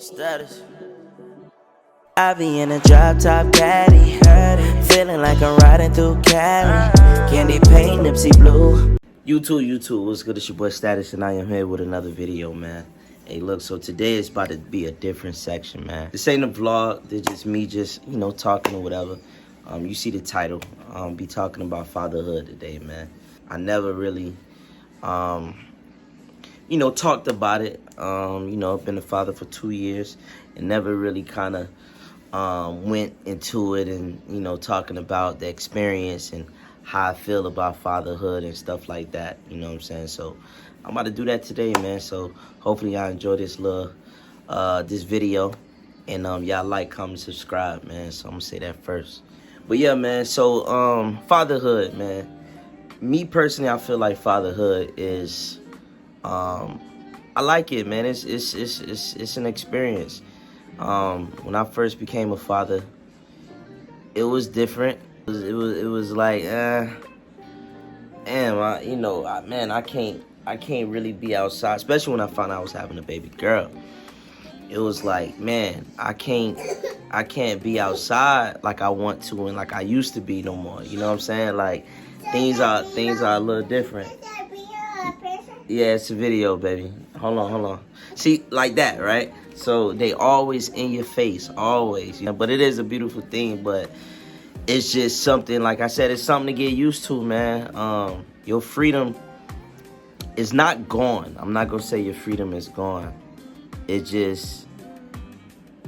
Status. I be in a drop top caddy, feeling like I'm riding through Cali. Candy paint, Nipsey blue. YouTube, what's good? It's your boy Status, and I am here with another video, man. Hey, look, so today is about to be a different section, man. This ain't a vlog. This just me, talking or whatever. You see the title. Be talking about fatherhood today, man. I never really, talked about it. I've been a father for 2 years and never really kind of went into it and, talking about the experience and how I feel about fatherhood and stuff like that. You know what I'm saying? So I'm about to do that today, man. So hopefully y'all enjoy this this video. And y'all like, comment, subscribe, man. So I'm gonna say that first. But yeah, man, so fatherhood, man. Me personally, I feel like fatherhood is I like it, man. It's an experience. When I first became a father, it was different. It was like, man, I can't really be outside, especially when I found out I was having a baby girl. It was like, man, I can't be outside like I want to and like I used to be no more. You know what I'm saying? Like things are a little different. Yeah, it's a video, baby. Hold on. See, like that, right? So they always in your face, always. But it is a beautiful thing, but it's just something, like I said, it's something to get used to, man. Your freedom is not gone. I'm not gonna say your freedom is gone. It just,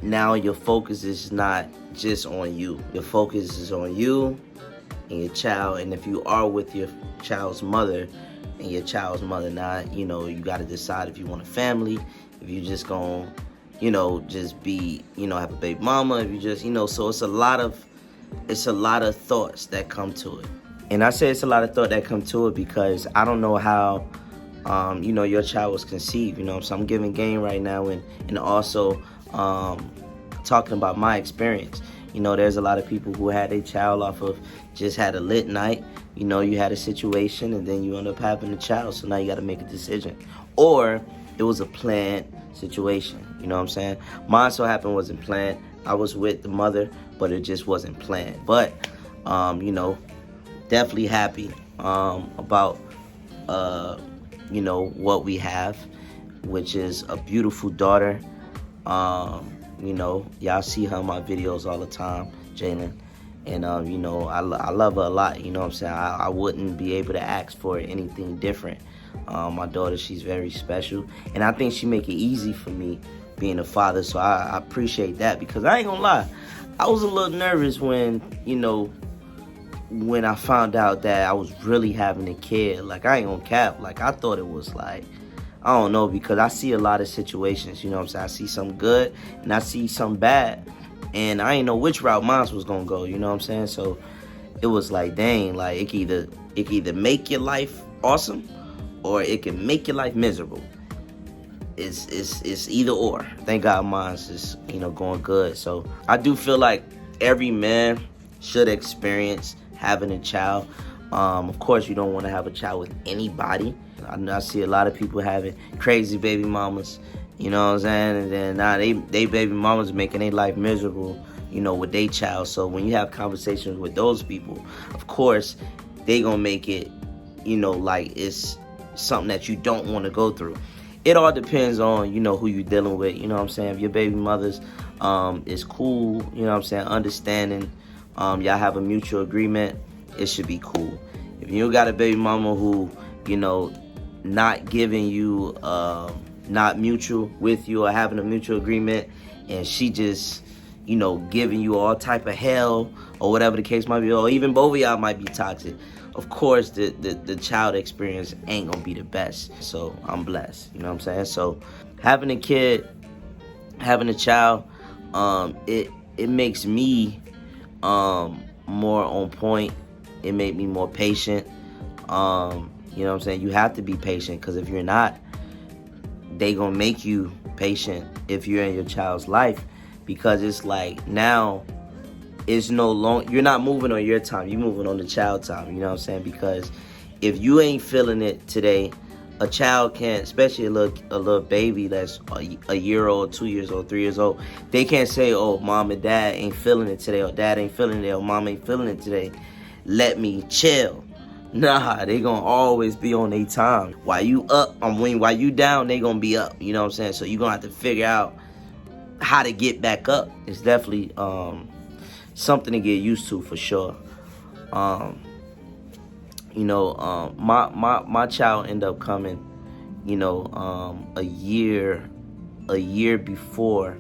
now your focus is not just on you. Your focus is on you and your child. And if you are with your child's mother, and your child's mother, not, you got to decide if you want a family, if you just gonna, just be, have a baby mama, if you just, so it's a lot of thoughts that come to it. And I say it's a lot of thought that come to it because I don't know how, your child was conceived, so I'm giving game right now and also talking about my experience. There's a lot of people who had a child off of just had a lit night. You had a situation and then you end up having a child. So now you got to make a decision. Or it was a planned situation. You know what I'm saying? Mine so happened wasn't planned. I was with the mother, but it just wasn't planned. But, definitely happy about, what we have, which is a beautiful daughter. Y'all see her in my videos all the time, Jalen. And, I love her a lot, you know what I'm saying? I wouldn't be able to ask for anything different. My daughter, she's very special. And I think she make it easy for me being a father. So I appreciate that because I ain't gonna lie. I was a little nervous when I found out that I was really having a kid. Like, I ain't gonna cap. Like, I thought it was like, I don't know, because I see a lot of situations, you know what I'm saying? I see some good and I see some bad. And I didn't know which route mine was gonna go, you know what I'm saying? So it was like, dang, like it can either make your life awesome or it can make your life miserable. It's either or. Thank God mine's is, going good. So I do feel like every man should experience having a child. Of course, you don't want to have a child with anybody. I see a lot of people having crazy baby mamas, you know what I'm saying? And then now they baby mamas making their life miserable, with their child. So when you have conversations with those people, of course, they gonna make it, like it's something that you don't want to go through. It all depends on, who you're dealing with, you know what I'm saying? If your baby mother's is cool, you know what I'm saying, understanding, y'all have a mutual agreement, it should be cool. If you got a baby mama who, not giving you, not mutual with you or having a mutual agreement, and she just, giving you all type of hell or whatever the case might be, or even both of y'all might be toxic, of course the child experience ain't gonna be the best. So I'm blessed, you know what I'm saying? So having a kid, having a child, it makes me more on point. It made me more patient. You know what I'm saying? You have to be patient because if you're not, they gonna make you patient if you're in your child's life, because it's like now it's no longer, you're not moving on your time, you're moving on the child time, you know what I'm saying? Because if you ain't feeling it today, A child can't, especially a little baby that's a year old, 2 years old, 3 years old. They can't say, "Oh, mom and dad ain't feeling it today," or "Dad ain't feeling it," or "Mom ain't feeling it today. Let me chill." Nah, they gonna always be on their time. While you up, while you down, they gonna be up. You know what I'm saying? So you gonna have to figure out how to get back up. It's definitely something to get used to for sure. My child ended up coming, a year before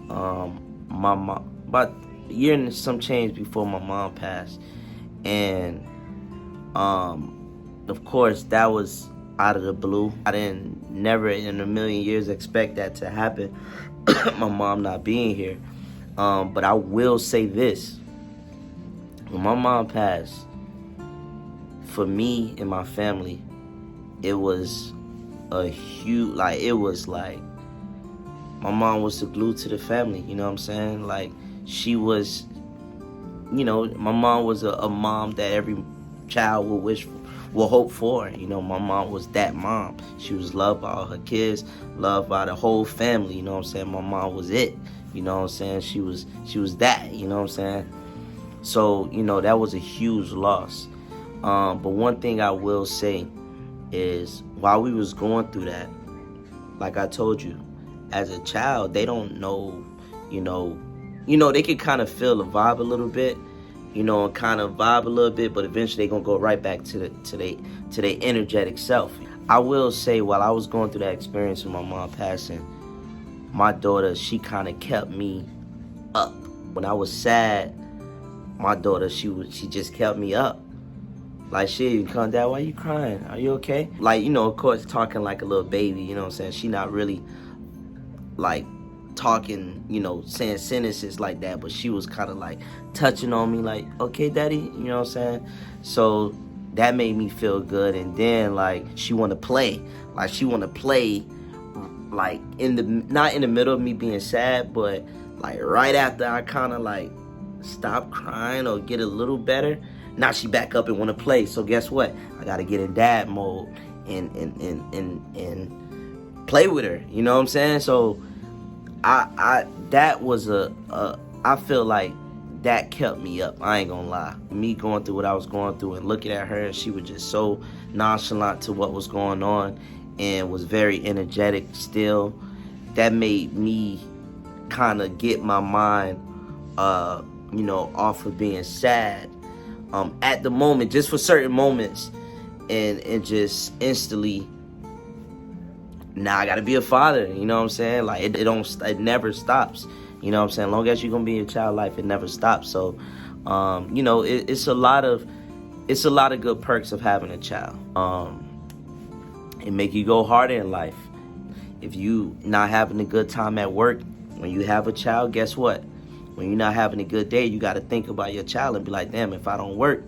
my mom, about a year and some change before my mom passed. And of course that was out of the blue. I didn't never in a million years expect that to happen. My mom not being here. But I will say this. When my mom passed, for me and my family, it was a huge, my mom was the glue to the family, you know what I'm saying? Like, she was, my mom was a mom that every child will hope for. My mom was that mom. She was loved by all her kids, loved by the whole family, you know what I'm saying? My mom was it, you know what I'm saying? She was that, you know what I'm saying? So, that was a huge loss. But one thing I will say is, while we was going through that, like I told you, as a child, they don't know, they can kind of feel the vibe a little bit, and kind of vibe a little bit, but eventually they're going to go right back to their energetic self. I will say, while I was going through that experience with my mom passing, my daughter, she kind of kept me up. When I was sad, my daughter, she just kept me up. Like, she even come, "Dad, why you crying? Are you okay?" Like, of course, talking like a little baby, you know what I'm saying? She not really, like, talking, saying sentences like that, but she was kind of, like, touching on me, like, "Okay, Daddy," you know what I'm saying? So that made me feel good. And then, like, she want to play. Like, she want to play, like, not in the middle of me being sad, but, like, right after I kind of, like, stop crying or get a little better, now she back up and want to play. So guess what? I got to get in dad mode and play with her. You know what I'm saying? So that was I feel like that kept me up. I ain't gonna lie. Me going through what I was going through and looking at her, she was just so nonchalant to what was going on and was very energetic still. That made me kind of get my mind, off of being sad. At the moment, just for certain moments, and just instantly, now I gotta be a father. You know what I'm saying? Like, it never stops. You know what I'm saying? Long as you're gonna be in your child life, it never stops. So, it's a lot of good perks of having a child. It make you go harder in life. If you not having a good time at work, when you have a child, guess what? When you're not having a good day, you got to think about your child and be like, "Damn, if I don't work,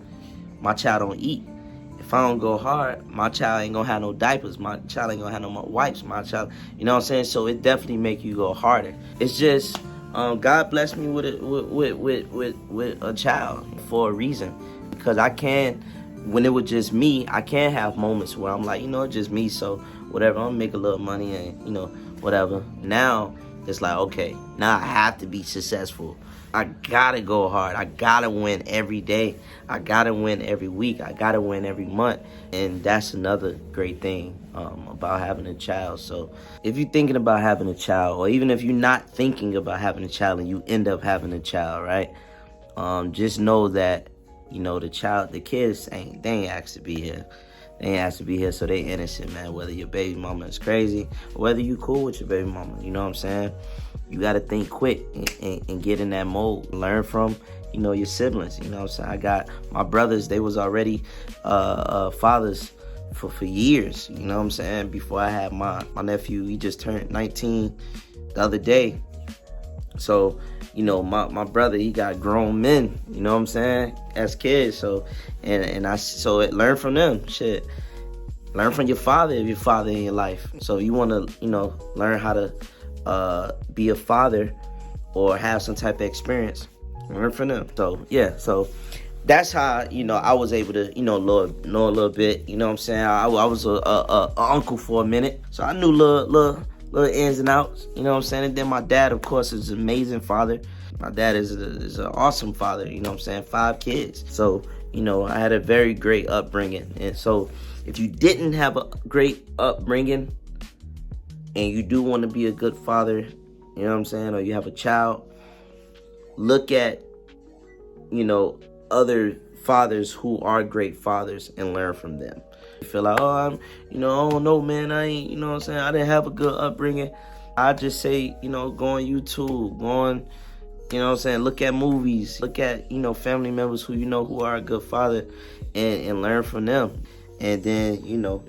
my child don't eat. If I don't go hard, my child ain't going to have no diapers. My child ain't going to have no more wipes. My child," you know what I'm saying? So it definitely make you go harder. It's just, God blessed me with a child for a reason. Because when it was just me, I can have moments where I'm like, it's just me. So whatever, I'm going to make a little money and, whatever. Now, it's like, okay, now I have to be successful. I gotta go hard. I gotta win every day. I gotta win every week. I gotta win every month. And that's another great thing about having a child. So if you're thinking about having a child, or even if you're not thinking about having a child and you end up having a child, right? Just know that, the kids they ain't asked to be here. They ain't asked to be here, so they innocent, man. Whether your baby mama is crazy, or whether you cool with your baby mama, you know what I'm saying? You got to think quick and get in that mode. Learn from, your siblings, you know what I'm saying? I got my brothers, they was already fathers for years, you know what I'm saying? Before I had my nephew, he just turned 19 the other day. So, my brother, he got grown men, you know what I'm saying, as kids. So, learn from them, shit. Learn from your father if your father in your life. So you want to, learn how to be a father or have some type of experience, learn from them. So, yeah, so that's how, you know, I was able to, you know, know a little bit. You know what I'm saying? I was a uncle for a minute, so I knew little ins and outs. You know what I'm saying? And then my dad, of course, is an amazing father. My dad is an awesome father. You know what I'm saying? 5 kids. So, you know, I had a very great upbringing. And so, if you didn't have a great upbringing and you do want to be a good father, you know what I'm saying, or you have a child, look at, you know, other fathers who are great fathers and learn from them. You feel like, you know, I don't know, man, I ain't, you know what I'm saying, I didn't have a good upbringing. I just say, you know, go on YouTube, go on, you know what I'm saying, look at movies, look at, you know, family members who you know who are a good father, and learn from them. And then, you know,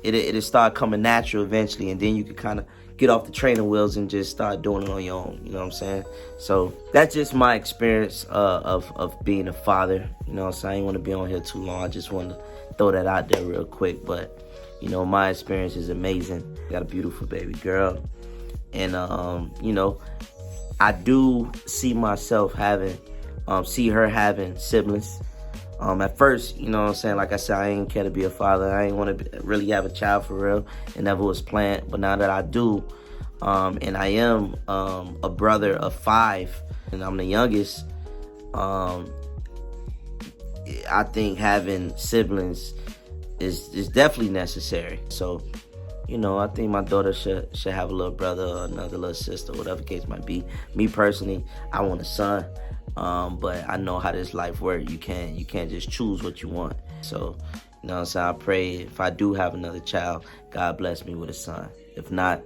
it'll start coming natural eventually, and then you can kind of get off the training wheels and just start doing it on your own. You know what I'm saying? So that's just my experience of being a father. You know what I'm saying? I ain't want to be on here too long. I just want to throw that out there real quick. But, you know, my experience is amazing. Got a beautiful baby girl. And, you know, I do see myself see her having siblings. At first, you know what I'm saying, like I said, I ain't care to be a father. I ain't want to really have a child for real. It never was planned. But now that I do, and I am a brother of 5, and I'm the youngest, I think having siblings is definitely necessary. So, you know, I think my daughter should have a little brother or another little sister, whatever the case might be. Me personally, I want a son. But I know how this life works. You can't just choose what you want. So, you know what I'm saying? I pray if I do have another child, God bless me with a son. If not,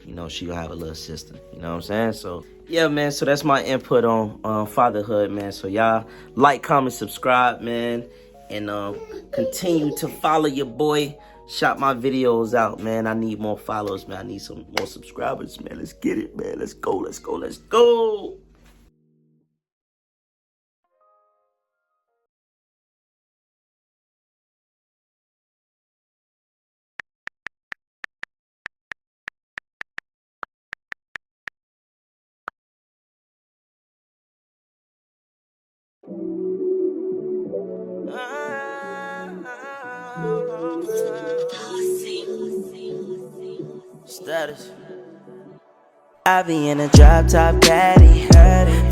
you know, she'll have a little sister. You know what I'm saying? So, yeah, man. So that's my input on fatherhood, man. So y'all like, comment, subscribe, man. And continue to follow your boy. Shout my videos out, man. I need more followers, man. I need some more subscribers, man. Let's get it, man. Let's go, let's go, let's go. Status. I be in a drop top caddy.